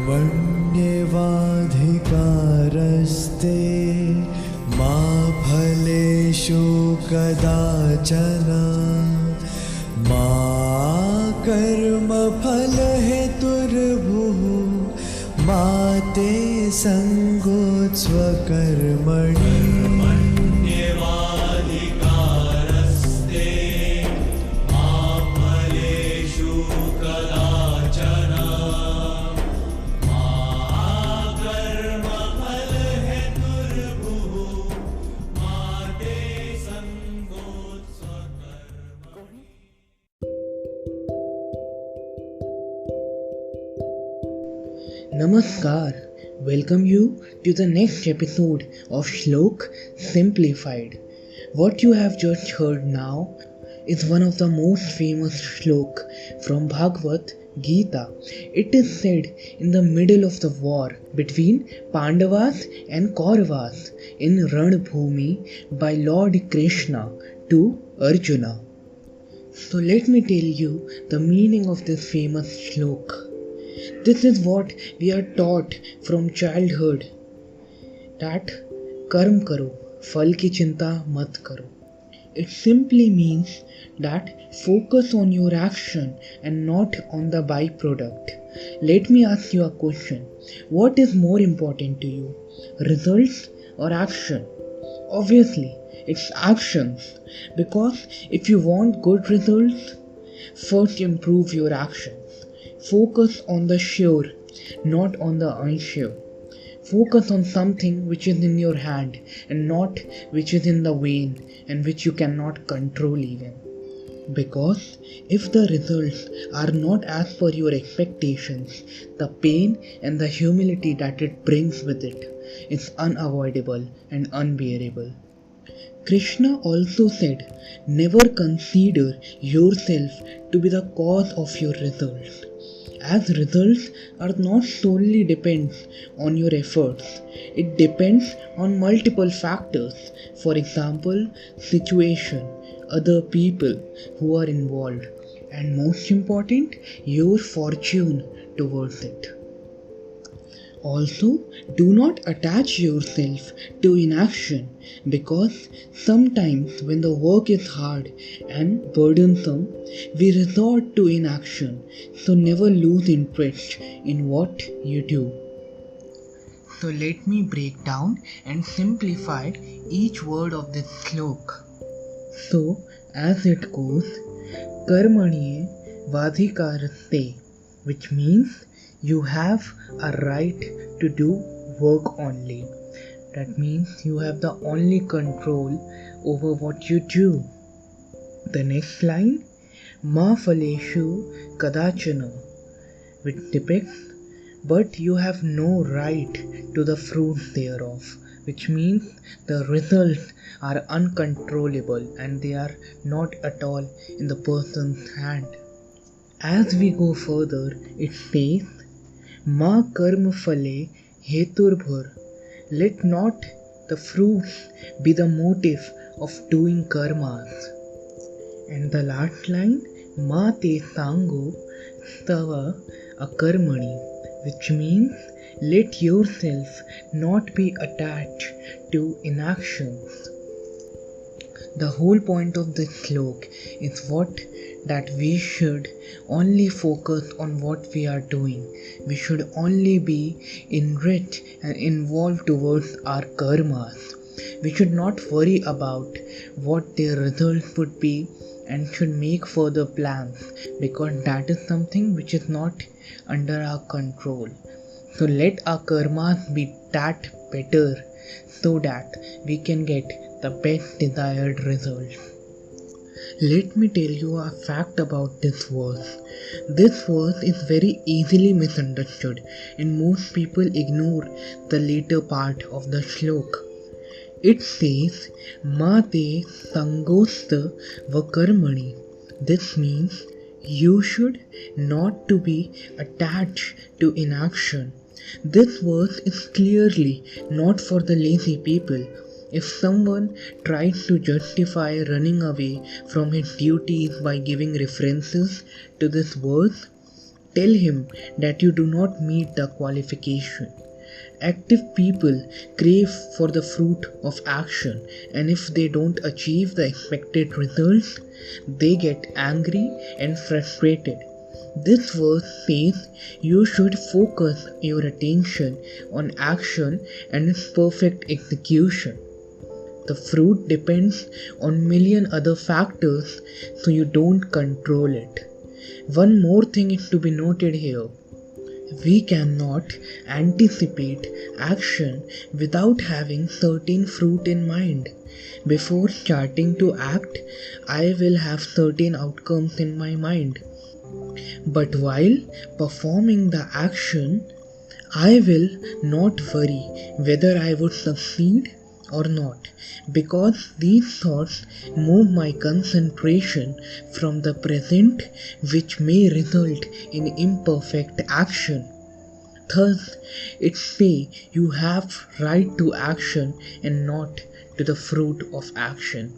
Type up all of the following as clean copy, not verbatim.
Karmanye Vadhikaraste ma phaleshu kadachana ma karma phal heturbhuh ma te sangotsva karmani. Namaskar, welcome you to the next episode of Shloka Simplified. What you have just heard now is one of the most famous Shlok from Bhagavad Gita. It is said in the middle of the war between Pandavas and Kauravas in Ranbhumi by Lord Krishna to Arjuna. So let me tell you the meaning of this famous Shlok. This is what we are taught from childhood, that karm karo, phal ki chinta mat karo. It simply means that focus on your action and not on the byproduct. Let me ask you a question. What is more important to you, results or action? Obviously, it's actions, because if you want good results, first improve your actions. Focus on the sure, not on the unsure. Focus on something which is in your hand and not which is in the vein and which you cannot control even. Because if the results are not as per your expectations, the pain and the humility that it brings with it is unavoidable and unbearable. Krishna also said, never consider yourself to be the cause of your results, as results are not solely depends on your efforts. It depends on multiple factors. For example, situation, other people who are involved, and most important, your fortune towards it. Also, do not attach yourself to inaction, because sometimes when the work is hard and burdensome, we resort to inaction. So never lose interest in what you do. So let me break down and simplify each word of this slok. So as it goes, Karmanye Vadhikaraste, which means you have a right to do work only. That means you have the only control over what you do. The next line, Ma phaleshu kadachana, which depicts, but you have no right to the fruits thereof, which means the results are uncontrollable and they are not at all in the person's hand. As we go further, it says, Ma karma phale heturbhur. Let not the fruits be the motive of doing karmas. And the last line, Ma te sango stava akarmani, which means let yourself not be attached to inactions. The whole point of this slok is that we should only focus on what we are doing. We should only be enriched and involved towards our karmas. We should not worry about what their results would be and should make further plans, because that is something which is not under our control. So let our karmas be that better so that we can get the best desired results. Let me tell you a fact about this verse. This verse is very easily misunderstood and most people ignore the later part of the shlok. It says, Ma te sangosta vakarmani. This means you should not to be attached to inaction. This verse is clearly not for the lazy people. If someone tries to justify running away from his duties by giving references to this verse, tell him that you do not meet the qualification. Active people crave for the fruit of action, and if they don't achieve the expected results, they get angry and frustrated. This verse says you should focus your attention on action and its perfect execution. The fruit depends on million other factors, so you don't control it. One more thing is to be noted here. We cannot anticipate action without having certain fruit in mind. Before starting to act, I will have certain outcomes in my mind. But while performing the action, I will not worry whether I would succeed or not, because these thoughts move my concentration from the present, which may result in imperfect action. Thus, it say you have right to action and not to the fruit of action.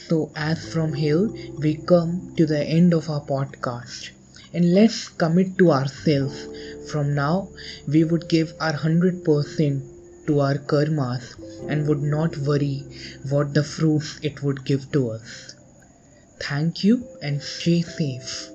So, as from here, we come to the end of our podcast. And let's commit to ourselves. From now, we would give our 100% to our karmas and would not worry what the fruits it would give to us. Thank you and stay safe.